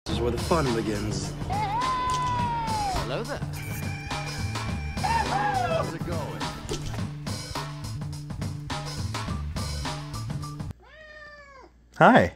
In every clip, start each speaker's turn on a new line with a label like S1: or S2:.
S1: This is where the fun begins.
S2: Hello there. How's it going?
S3: Hi.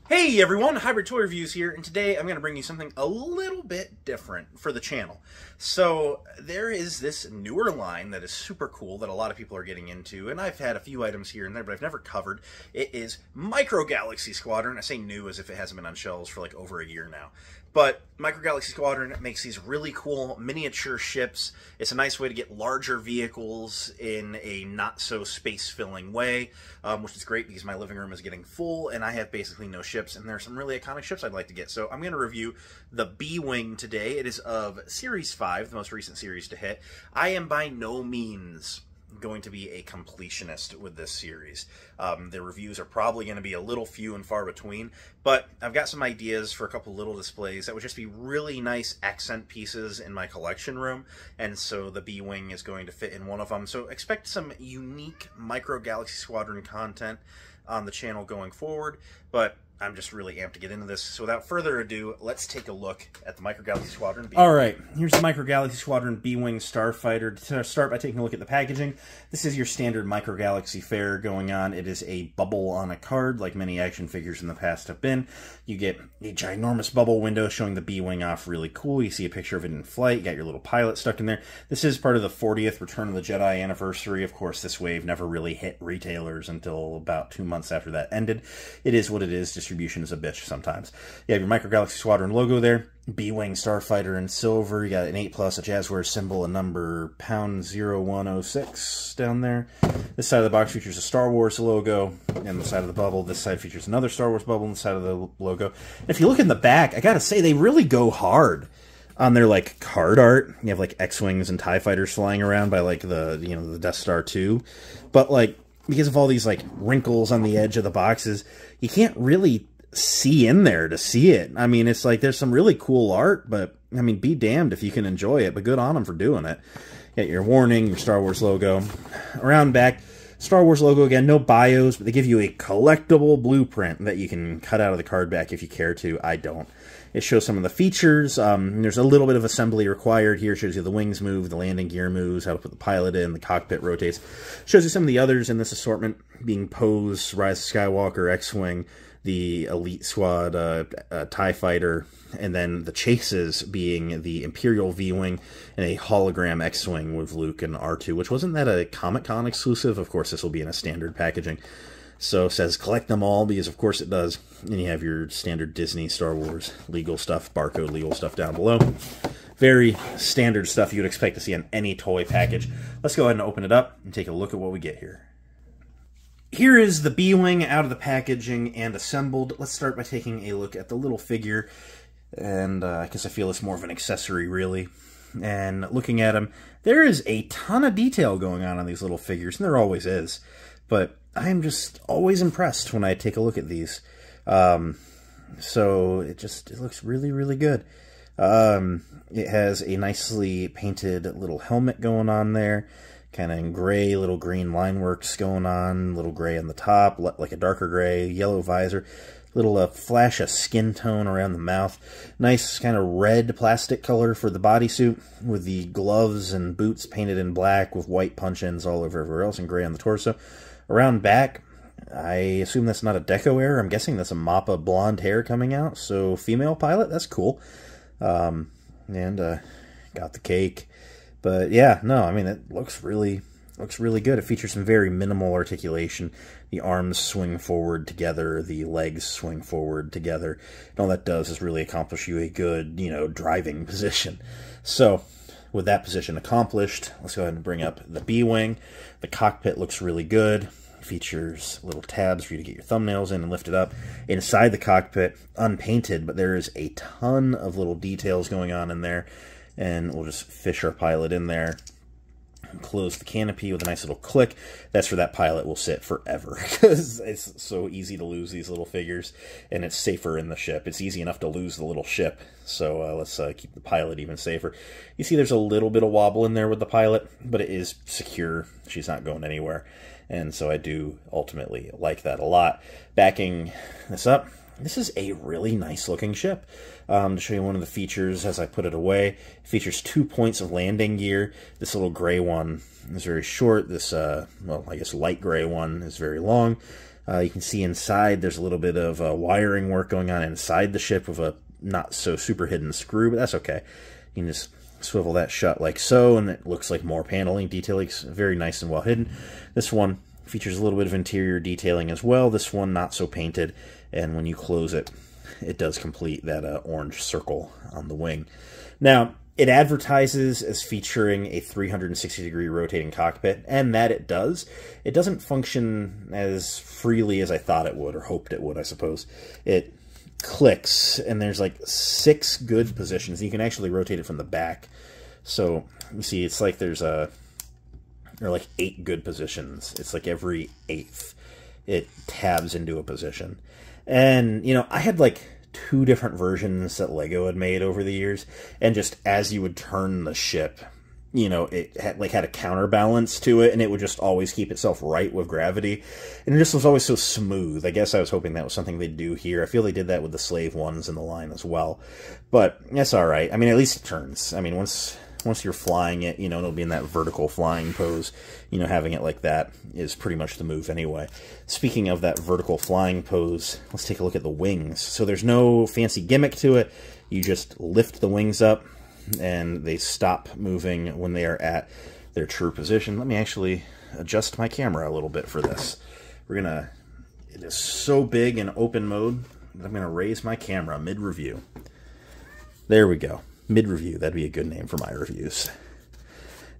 S3: Hey everyone, Hybrid Toy Reviews here, and today I'm going to bring you something a little bit different for the channel. So, there is this newer line that is super cool that a lot of people are getting into, and I've had a few items here and there, but I've never covered. It is Micro Galaxy Squadron. I say new as if it hasn't been on shelves for like over a year now. But Micro Galaxy Squadron makes these really cool miniature ships. It's a nice way to get larger vehicles in a not-so-space-filling way, which is great because my living room is getting full, and I have basically no ships, and there are some really iconic ships I'd like to get. So I'm going to review the B-Wing today. It is of Series 5, the most recent series to hit. I am by no means going to be a completionist with this series. The reviews are probably going to be a little few and far between, but I've got some ideas for a couple little displays that would just be really nice accent pieces in my collection room, and so the B-Wing is going to fit in one of them. So expect some unique Micro Galaxy Squadron content on the channel going forward, but I'm just really amped to get into this. So without further ado, let's take a look at the Micro Galaxy Squadron B-Wing. Alright, here's the Micro Galaxy Squadron B-Wing Starfighter. To start by taking a look at the packaging, this is your standard Micro Galaxy fare going on. It is a bubble on a card, like many action figures in the past have been. You get a ginormous bubble window showing the B-Wing off really cool. You see a picture of it in flight. You got your little pilot stuck in there. This is part of the 40th Return of the Jedi anniversary. Of course, this wave never really hit retailers until about 2 months after that ended. It is what it is. Distribution is a bitch sometimes. You have your Micro Galaxy Squadron logo there. B-Wing Starfighter in silver. You got an 8+, a Jazzware symbol, a number #0106 down there. This side of the box features a Star Wars logo, and the side of the bubble. This side features another Star Wars bubble on the side of the logo. And if you look in the back, I gotta say, they really go hard on their, like, card art. You have, like, X-Wings and TIE Fighters flying around by, like, the, you know, the Death Star 2. But, like, because of all these, like, wrinkles on the edge of the boxes, you can't really see in there to see it. I mean, it's like there's some really cool art, but I mean, be damned if you can enjoy it, but good on them for doing it. You got your warning, your Star Wars logo. Around back, Star Wars logo again, no bios, but they give you a collectible blueprint that you can cut out of the card back if you care to. I don't. It shows some of the features. There's a little bit of assembly required here. It shows you the wings move, the landing gear moves, how to put the pilot in, the cockpit rotates. Shows you some of the others in this assortment, being Poe's Rise of Skywalker, X-Wing, the Elite Squad, TIE Fighter, and then the chases being the Imperial V-Wing and a hologram X-Wing with Luke and R2, which wasn't that a Comic-Con exclusive? Of course, this will be in a standard packaging. So it says collect them all, because of course it does. And you have your standard Disney, Star Wars legal stuff, barcode legal stuff down below. Very standard stuff you would expect to see on any toy package. Let's go ahead and open it up and take a look at what we get here. Here is the B-Wing out of the packaging and assembled. Let's start by taking a look at the little figure, and I guess I feel it's more of an accessory, really. And looking at him, there is a ton of detail going on these little figures, and there always is. But I am just always impressed when I take a look at these. So it looks really, really good. It has a nicely painted little helmet going on there. Kind of in gray, little green line works going on, little gray on the top, like a darker gray, yellow visor, little flash of skin tone around the mouth, nice kind of red plastic color for the bodysuit, with the gloves and boots painted in black with white punch-ins all over everywhere else and gray on the torso. Around back, I assume that's not a deco error. I'm guessing that's a mop of blonde hair coming out, so female pilot, that's cool. Got the cake. But yeah, no, I mean, it looks really good. It features some very minimal articulation. The arms swing forward together, the legs swing forward together. And all that does is really accomplish you a good, you know, driving position. So, with that position accomplished, let's go ahead and bring up the B-Wing. The cockpit looks really good. It features little tabs for you to get your thumbnails in and lift it up. Inside the cockpit, unpainted, but there is a ton of little details going on in there. And we'll just fish our pilot in there, close the canopy with a nice little click. That's where that pilot will sit forever, because it's so easy to lose these little figures, and it's safer in the ship. It's easy enough to lose the little ship, so let's keep the pilot even safer. You see there's a little bit of wobble in there with the pilot, but it is secure. She's not going anywhere, and so I do ultimately like that a lot. Backing this up, this is a really nice looking ship. To show you one of the features as I put it away, it features 2 points of landing gear. This little gray one is very short. This, well, I guess light gray one is very long. You can see inside there's a little bit of wiring work going on inside the ship with a not so super hidden screw, but that's okay. You can just swivel that shut like so, and it looks like more paneling detailing. It's very nice and well hidden. This one features a little bit of interior detailing as well. This one not so painted, and when you close it, it does complete that orange circle on the wing. Now, it advertises as featuring a 360-degree rotating cockpit, and that it does. It doesn't function as freely as I thought it would, or hoped it would, I suppose. It clicks, and there's like 6 good positions. You can actually rotate it from the back. So, you see, it's like there are like 8 good positions. It's like every 8th it tabs into a position. And, you know, I had like 2 different versions that LEGO had made over the years, and just as you would turn the ship, you know, it had a counterbalance to it, and it would just always keep itself right with gravity, and it just was always so smooth. I guess I was hoping that was something they'd do here. I feel they did that with the slave ones in the line as well, but that's all right. I mean, at least it turns. I mean, once you're flying it, you know, it'll be in that vertical flying pose. You know, having it like that is pretty much the move anyway. Speaking of that vertical flying pose, let's take a look at the wings. So there's no fancy gimmick to it. You just lift the wings up, and they stop moving when they are at their true position. Let me actually adjust my camera a little bit for this. It is so big in open mode that I'm gonna raise my camera mid-review. There we go. Mid-review, that'd be a good name for my reviews.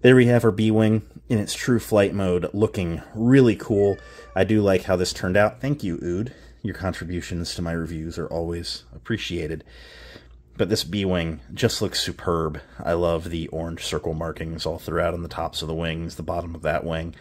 S3: There we have our B-Wing in its true flight mode, looking really cool. I do like how this turned out. Thank you, Ood. Your contributions to my reviews are always appreciated. But this B-Wing just looks superb. I love the orange circle markings all throughout on the tops of the wings, the bottom of that wing.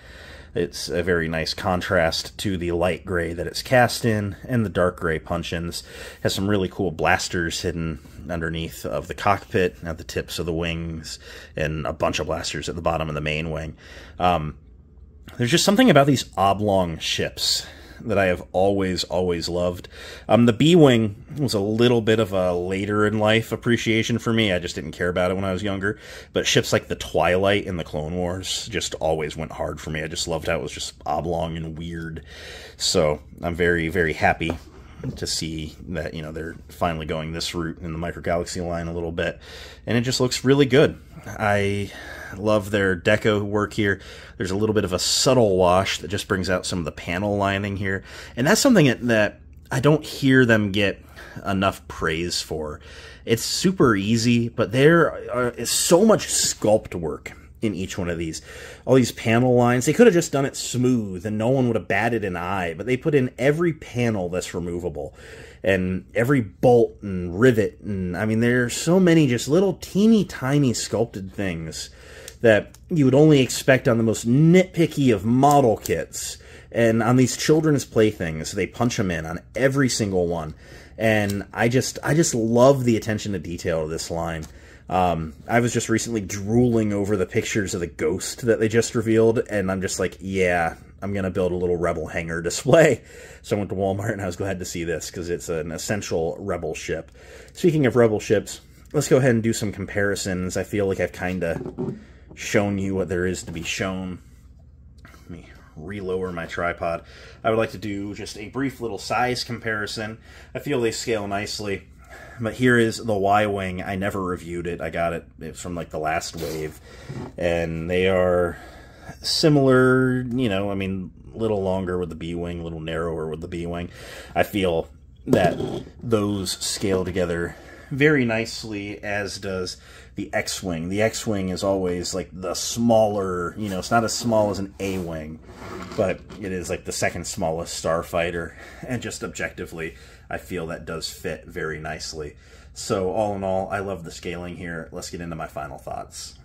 S3: It's a very nice contrast to the light gray that it's cast in, and the dark gray punch-ins. Has some really cool blasters hidden underneath of the cockpit, at the tips of the wings, and a bunch of blasters at the bottom of the main wing. There's just something about these oblong ships that I have always loved. The B-Wing was a little bit of a later in life appreciation for me. I just didn't care about it when I was younger. But ships like the Twilight in the Clone Wars just always went hard for me. I just loved how it was just oblong and weird. So I'm very, very happy to see that, you know, they're finally going this route in the Micro Galaxy line a little bit. And it just looks really good. I love their deco work here. There's a little bit of a subtle wash that just brings out some of the panel lining here. And that's something that I don't hear them get enough praise for. It's super easy, but there is so much sculpt work in each one of these. All these panel lines, they could have just done it smooth and no one would have batted an eye, but they put in every panel that's removable and every bolt and rivet, and I mean, there are so many just little teeny tiny sculpted things that you would only expect on the most nitpicky of model kits. And on these children's playthings, they punch them in on every single one. And I just love the attention to detail of this line. I was just recently drooling over the pictures of the Ghost that they just revealed, and I'm just like, yeah, I'm going to build a little Rebel hangar display. So I went to Walmart, and I was glad to see this, because it's an essential Rebel ship. Speaking of Rebel ships, let's go ahead and do some comparisons. I feel like I've kind of shown you what there is to be shown. Let me relower my tripod. I would like to do just a brief little size comparison. I feel they scale nicely. But here is the Y-Wing. I never reviewed it. I got it from like the last wave. And they are similar, you know, I mean, a little longer with the B-Wing, a little narrower with the B-Wing. I feel that those scale together very nicely, as does the X-Wing. The X-Wing is always like the smaller, you know, it's not as small as an A-Wing, but it is like the second smallest Starfighter. And just objectively, I feel that does fit very nicely. So all in all, I love the scaling here. Let's get into my final thoughts.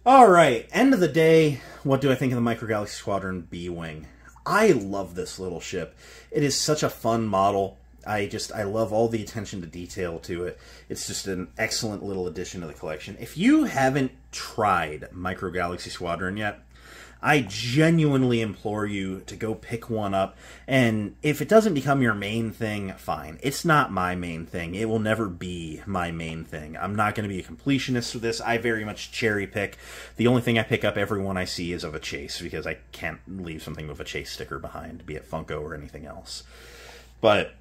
S3: All right, end of the day, what do I think of the Micro Galaxy Squadron B-Wing? I love this little ship. It is such a fun model. I love all the attention to detail to it. It's just an excellent little addition to the collection. If you haven't tried Micro Galaxy Squadron yet, I genuinely implore you to go pick one up, and if it doesn't become your main thing, fine. It's not my main thing. It will never be my main thing. I'm not going to be a completionist with this. I very much cherry pick. The only thing I pick up every one I see is of a Chase, because I can't leave something with a Chase sticker behind, be it Funko or anything else. But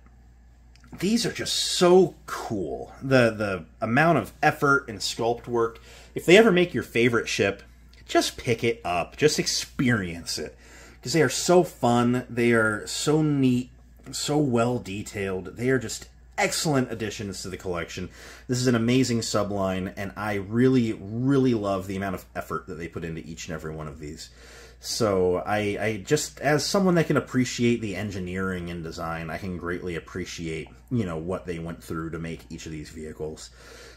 S3: these are just so cool. The amount of effort and sculpt work. If they ever make your favorite ship, just pick it up. Just experience it. Because they are so fun. They are so neat. So well detailed. They are just excellent additions to the collection. This is an amazing subline, and I really, really love the amount of effort that they put into each and every one of these. So I just, as someone that can appreciate the engineering and design, I can greatly appreciate, you know, what they went through to make each of these vehicles.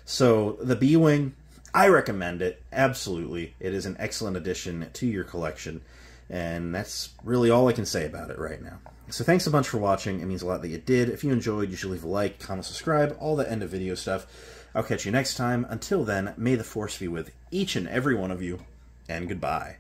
S3: So the B-Wing, I recommend it, absolutely. It is an excellent addition to your collection, and that's really all I can say about it right now. So thanks a bunch for watching. It means a lot that you did. If you enjoyed, you should leave a like, comment, subscribe, all the end of video stuff. I'll catch you next time. Until then, may the Force be with each and every one of you, and goodbye.